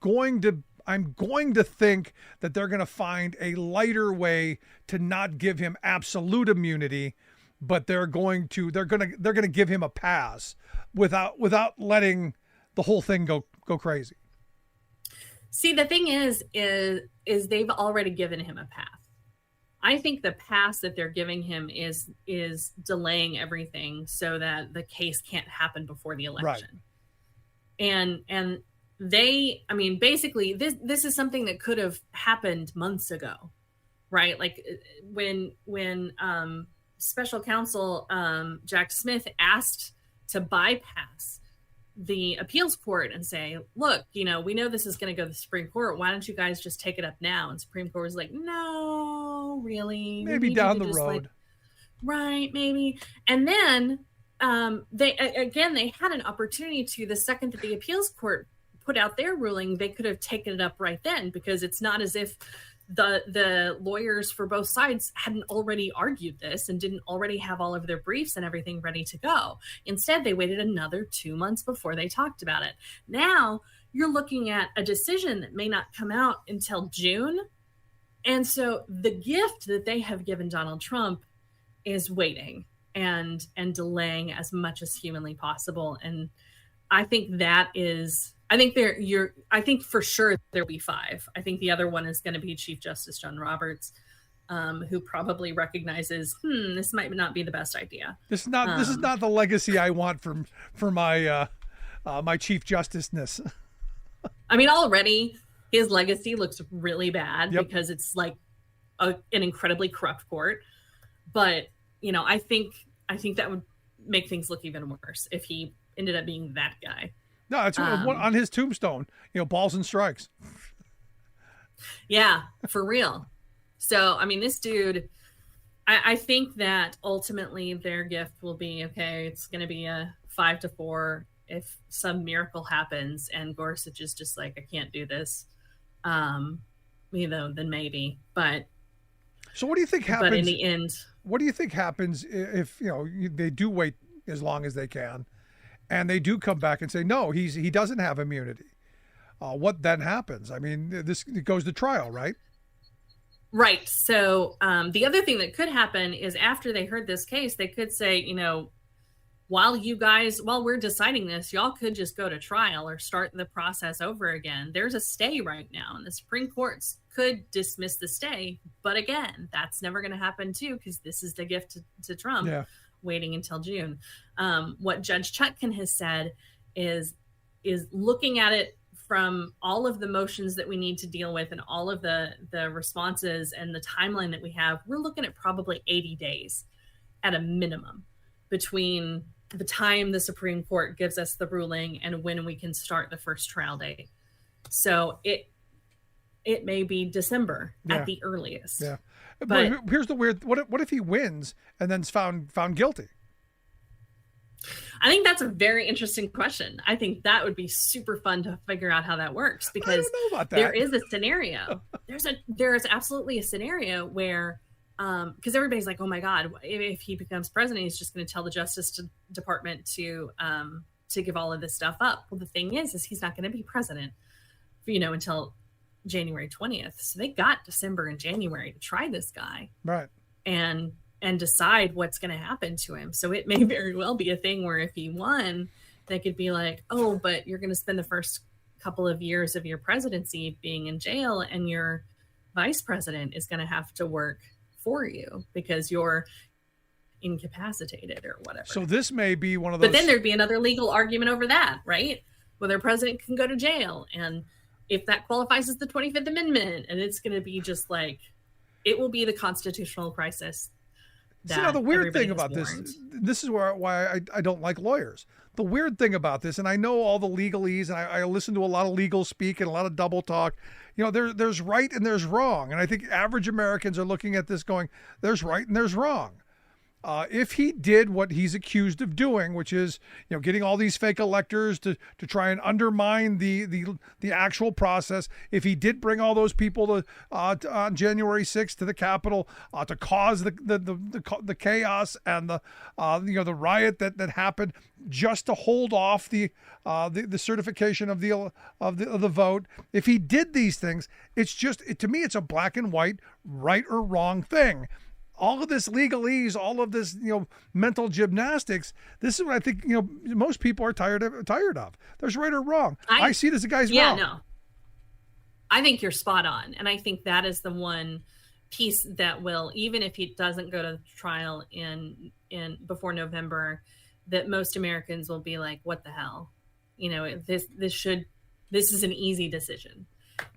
[SPEAKER 2] going to think that they're going to find a lighter way to not give him absolute immunity, but they're going to give him a pass without letting the whole thing go crazy.
[SPEAKER 6] See, the thing is they've already given him a pass. I think the pass that they're giving him is delaying everything so that the case can't happen before the election. Right. And they, basically this is something that could have happened months ago, right? Like when special counsel Jack Smith asked to bypass the appeals court and say, look, we know this is going to go to the Supreme Court. Why don't you guys just take it up now? And Supreme Court was like, no, really?
[SPEAKER 2] Maybe down the road.
[SPEAKER 6] Right, maybe. And then they had an opportunity to, the second that the appeals court put out their ruling, they could have taken it up right then, because it's not as if the lawyers for both sides hadn't already argued this and didn't already have all of their briefs and everything ready to go. Instead, they waited another 2 months before they talked about it. Now you're looking at a decision that may not come out until June. And so the gift that they have given Donald Trump is waiting and delaying as much as humanly possible. And I think I think for sure there'll be 5. I think the other one is going to be Chief Justice John Roberts, who probably recognizes, this might not be the best idea.
[SPEAKER 2] This is not the legacy I want for my my Chief Justice-ness.
[SPEAKER 6] Already his legacy looks really bad. Yep. Because it's like an incredibly corrupt court. But I think that would make things look even worse if he ended up being that guy.
[SPEAKER 2] No, it's on his tombstone, balls and strikes.
[SPEAKER 6] Yeah, for real. So, this dude, I think that ultimately their gift will be, okay, it's going to be a 5-4 if some miracle happens and Gorsuch is just like, I can't do this, then maybe. But
[SPEAKER 2] so what do you think happens?
[SPEAKER 6] But in the end,
[SPEAKER 2] what do you think happens if, they do wait as long as they can? And they do come back and say, no, he doesn't have immunity. What then happens? It goes to trial, right?
[SPEAKER 6] Right. So the other thing that could happen is after they heard this case, they could say, while we're deciding this, y'all could just go to trial or start the process over again. There's a stay right now, and the Supreme Court could dismiss the stay. But again, that's never going to happen too, because this is the gift to Trump, waiting until June. What Judge Chutkan has said is looking at it from all of the motions that we need to deal with and all of the responses and the timeline that we have, we're looking at probably 80 days at a minimum between the time the Supreme Court gives us the ruling and when we can start the first trial date. So it may be December at the earliest.
[SPEAKER 2] Yeah. But here's the weird, what if he wins and then's found guilty?
[SPEAKER 6] I think that's a very interesting question. I think that would be super fun to figure out how that works, because
[SPEAKER 2] I don't know about that.
[SPEAKER 6] There is a scenario. There is absolutely a scenario where, because everybody's like, oh my God, if he becomes president, he's just going to tell the Justice Department to give all of this stuff up. Well, the thing is he's not going to be president, until January 20th. So they got December and January to try this guy.
[SPEAKER 2] Right.
[SPEAKER 6] And decide what's going to happen to him. So it may very well be a thing where if he won, they could be like, oh, but you're going to spend the first couple of years of your presidency being in jail, and your vice president is going to have to work for you because you're incapacitated or whatever.
[SPEAKER 2] So this may be one of those.
[SPEAKER 6] But then there'd be another legal argument over that, right? Whether a president can go to jail, and if that qualifies as the 25th Amendment, and it's going to be just like, it will be the constitutional crisis.
[SPEAKER 2] The weird thing about this is why I don't like lawyers. The weird thing about this, and I know all the legalese, and I listen to a lot of legal speak and a lot of double talk. There's right and there's wrong. And I think average Americans are looking at this going, there's right and there's wrong. If he did what he's accused of doing, which is, getting all these fake electors to try and undermine the actual process, if he did bring all those people to on January 6th to the Capitol to cause the chaos and the riot that happened just to hold off the certification of the vote, if he did these things, to me it's a black and white, right or wrong thing. All of this legalese, all of this, mental gymnastics. This is what I think, most people are tired of. There's right or wrong. I see it as a guy's wrong.
[SPEAKER 6] Yeah, no. I think you're spot on. And I think that is the one piece that will, even if he doesn't go to trial in before November, that most Americans will be like, what the hell? This is an easy decision.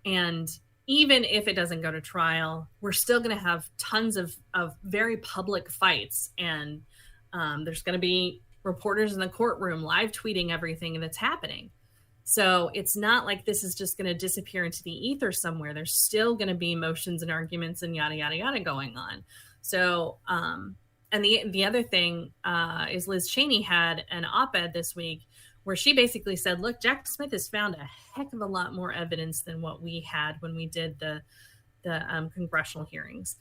[SPEAKER 6] And even if it doesn't go to trial, we're still going to have tons of very public fights. And there's going to be reporters in the courtroom live tweeting everything that's happening. So it's not like this is just going to disappear into the ether somewhere. There's still going to be motions and arguments and yada, yada, yada going on. So, and the other thing is Liz Cheney had an op-ed this week where she basically said, look, Jack Smith has found a heck of a lot more evidence than what we had when we did the congressional hearings.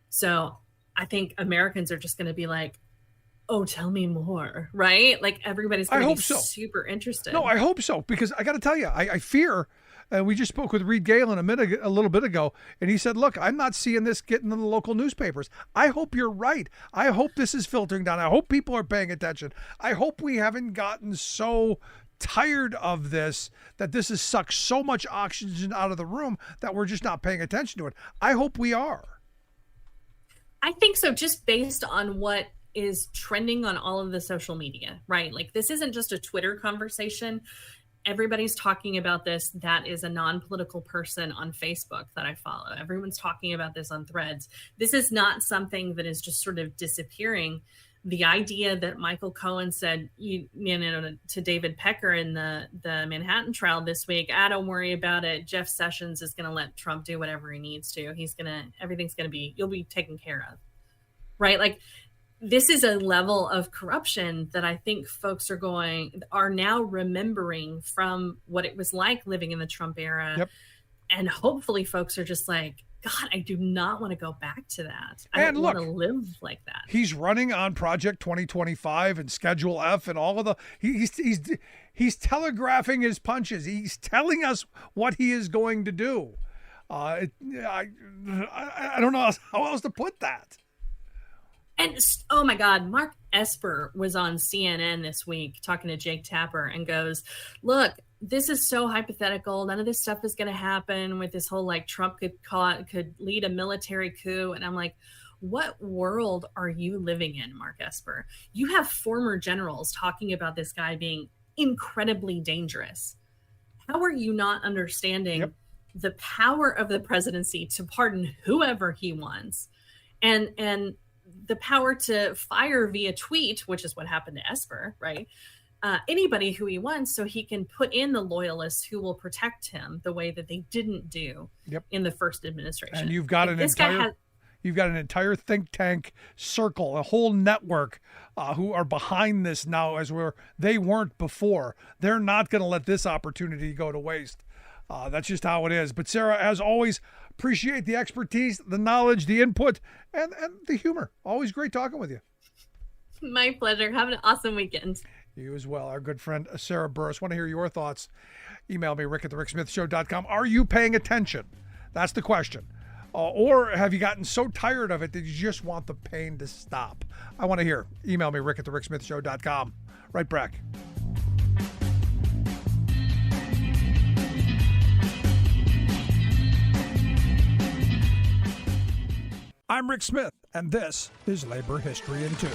[SPEAKER 6] So I think Americans are just going to be like, oh, tell me more, right? Like everybody's going to be super interested.
[SPEAKER 2] No, I hope so, because I got to tell you, I fear, we just spoke with Reed Galen a little bit ago, and he said, look, I'm not seeing this getting in the local newspapers. I hope you're right. I hope this is filtering down. I hope people are paying attention. I hope we haven't gotten so tired of this that this has sucked so much oxygen out of the room that we're just not paying attention to it. I hope we are.
[SPEAKER 6] I think so, just based on what is trending on all of the social media, right? Like this isn't just a Twitter conversation. Everybody's talking about this. That is a non-political person on Facebook that I follow. Everyone's talking about this on Threads. This is not something that is just sort of disappearing. The idea that Michael Cohen said, to David Pecker in the Manhattan trial this week, don't worry about it. Jeff Sessions is going to let Trump do whatever he needs to. You'll be taken care of. Right? Like, this is a level of corruption that I think folks are now remembering from what it was like living in the Trump era. Yep. And hopefully folks are just like, God, I do not want to go back to that. I don't want to live like that.
[SPEAKER 2] He's running on Project 2025 and Schedule F and all of the, he's telegraphing his punches. He's telling us what he is going to do. I don't know how else to put that.
[SPEAKER 6] And oh my God, Mark Esper was on CNN this week talking to Jake Tapper and goes, look, this is so hypothetical. None of this stuff is going to happen with this whole like Trump could lead a military coup. And I'm like, what world are you living in, Mark Esper? You have former generals talking about this guy being incredibly dangerous. How are you not understanding the power of the presidency to pardon whoever he wants and the power to fire via tweet, which is what happened to Esper, right? Anybody who he wants, so he can put in the loyalists who will protect him the way that they didn't do in the first administration.
[SPEAKER 2] And you've got you've got an entire think tank circle, a whole network who are behind this now as where they weren't before. They're not going to let this opportunity go to waste. That's just how it is. But Sarah, as always, appreciate the expertise, the knowledge, the input, and the humor. Always great talking with you.
[SPEAKER 6] My pleasure. Have an awesome weekend.
[SPEAKER 2] You as well. Our good friend, Sarah Burris. Want to hear your thoughts. Email me, rick@thericksmithshow.com. Are you paying attention? That's the question. Or have you gotten so tired of it that you just want the pain to stop? I want to hear. Email me, rick@thericksmithshow.com. Right back. I'm Rick Smith, and this is Labor History in 2.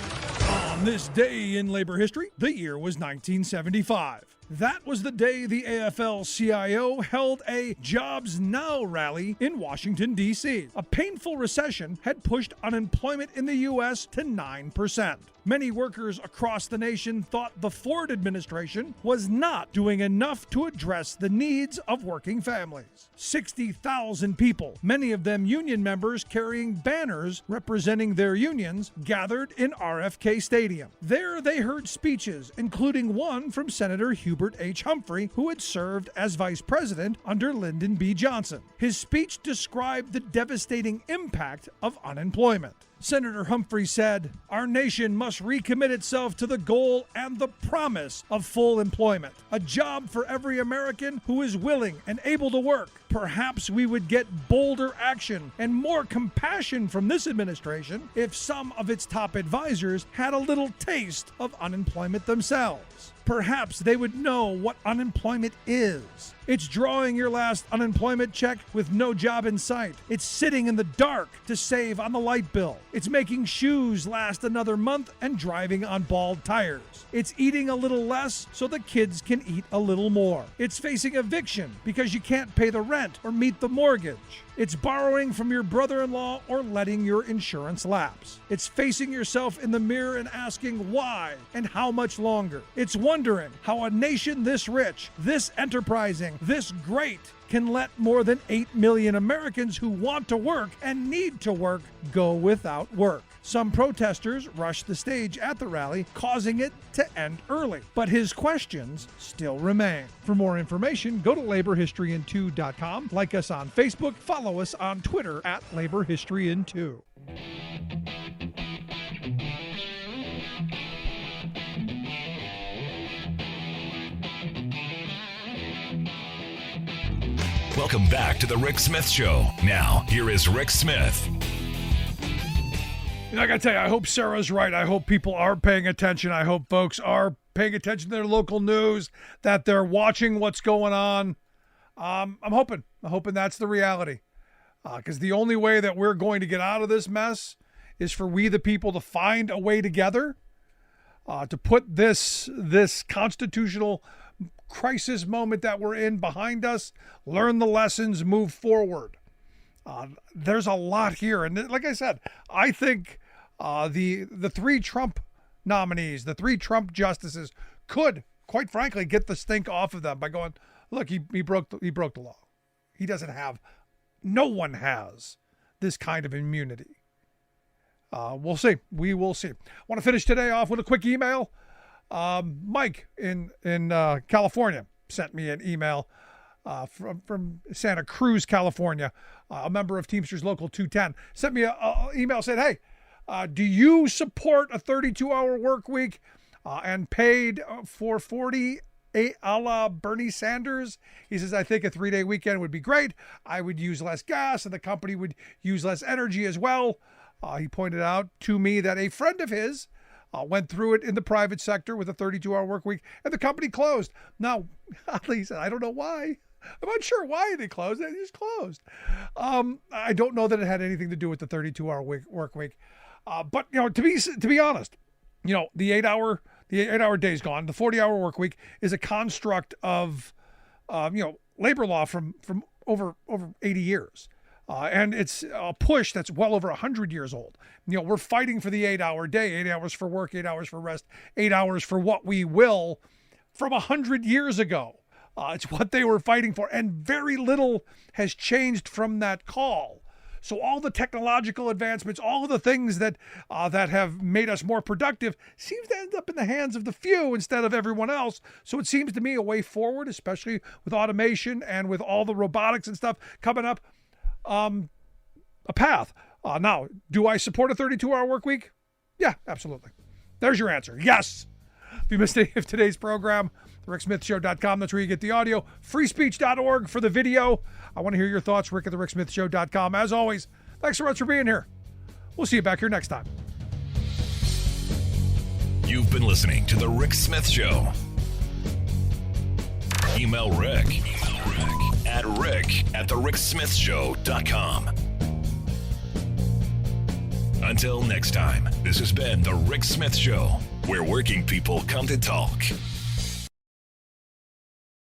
[SPEAKER 2] On this day in labor history, the year was 1975. That was the day the AFL-CIO held a Jobs Now rally in Washington, D.C. A painful recession had pushed unemployment in the U.S. to 9%. Many workers across the nation thought the Ford administration was not doing enough to address the needs of working families. 60,000 people, many of them union members carrying banners representing their unions, gathered in RFK Stadium. There they heard speeches, including one from Senator Hubert H. Humphrey, who had served as vice president under Lyndon B. Johnson. His speech described the devastating impact of unemployment. Senator Humphrey said, "Our nation must recommit itself to the goal and the promise of full employment, a job for every American who is willing and able to work. Perhaps we would get bolder action and more compassion from this administration if some of its top advisors had a little taste of unemployment themselves. Perhaps they would know what unemployment is. It's drawing your last unemployment check with no job in sight. It's sitting in the dark to save on the light bill. It's making shoes last another month and driving on bald tires. It's eating a little less so the kids can eat a little more. It's facing eviction because you can't pay the rent or meet the mortgage. It's borrowing from your brother-in-law or letting your insurance lapse. It's facing yourself in the mirror and asking why and how much longer. It's wondering how a nation this rich, this enterprising, this great can let more than 8 million Americans who want to work and need to work go without work. Some protesters rushed the stage at the rally, causing it to end early. But his questions still remain. For more information, go to laborhistoryin2.com, like us on Facebook, follow us on Twitter at laborhistoryin2.
[SPEAKER 1] Welcome back to the Rick Smith Show. Now, here is Rick Smith.
[SPEAKER 2] I got to tell you, I hope Sarah's right. I hope people are paying attention. I hope folks are paying attention to their local news, that they're watching what's going on. I'm hoping that's the reality. Because the only way that we're going to get out of this mess is for we the people to find a way together to put this constitutional crisis moment that we're in behind us, learn the lessons, move forward. There's a lot here. And like I said, I think the three Trump nominees, the three Trump justices could, quite frankly, get the stink off of them by going, look, he broke the law. He doesn't have, no one has this kind of immunity. We'll see. We will see. I want to finish today off with a quick email. Mike in California sent me an email from Santa Cruz, California, a member of Teamsters Local 210, sent me an email, said, hey, do you support a 32-hour work week and paid for 40 a la Bernie Sanders. He says, I think a 3-day weekend would be great. I would use less gas and the company would use less energy as well. He pointed out to me that a friend of his went through it in the private sector with a 32-hour work week, and the company closed. Now, he said, I don't know why. I'm not sure why they closed. They just closed. I don't know that it had anything to do with the 32-hour work week. But, to be honest, the 8-hour day's gone. The 40-hour work week is a construct of, labor law from over 80 years. And it's a push that's well over 100 years old. We're fighting for the 8-hour day, 8 hours for work, 8 hours for rest, 8 hours for what we will from 100 years ago. It's what they were fighting for. And very little has changed from that call. So all the technological advancements, all of the things that have made us more productive seems to end up in the hands of the few instead of everyone else. So it seems to me a way forward, especially with automation and with all the robotics and stuff coming up. A path. Now, do I support a 32-hour work week? Yeah, absolutely. There's your answer. Yes. If you missed any of today's program, thericksmithshow.com, that's where you get the audio. Freespeech.org for the video. I want to hear your thoughts. Rick at thericksmithshow.com. As always, thanks so much for being here. We'll see you back here next time.
[SPEAKER 1] You've been listening to The Rick Smith Show. Email Rick at rick@thericksmithshow.com. Until next time, this has been The Rick Smith Show, where working people come to talk.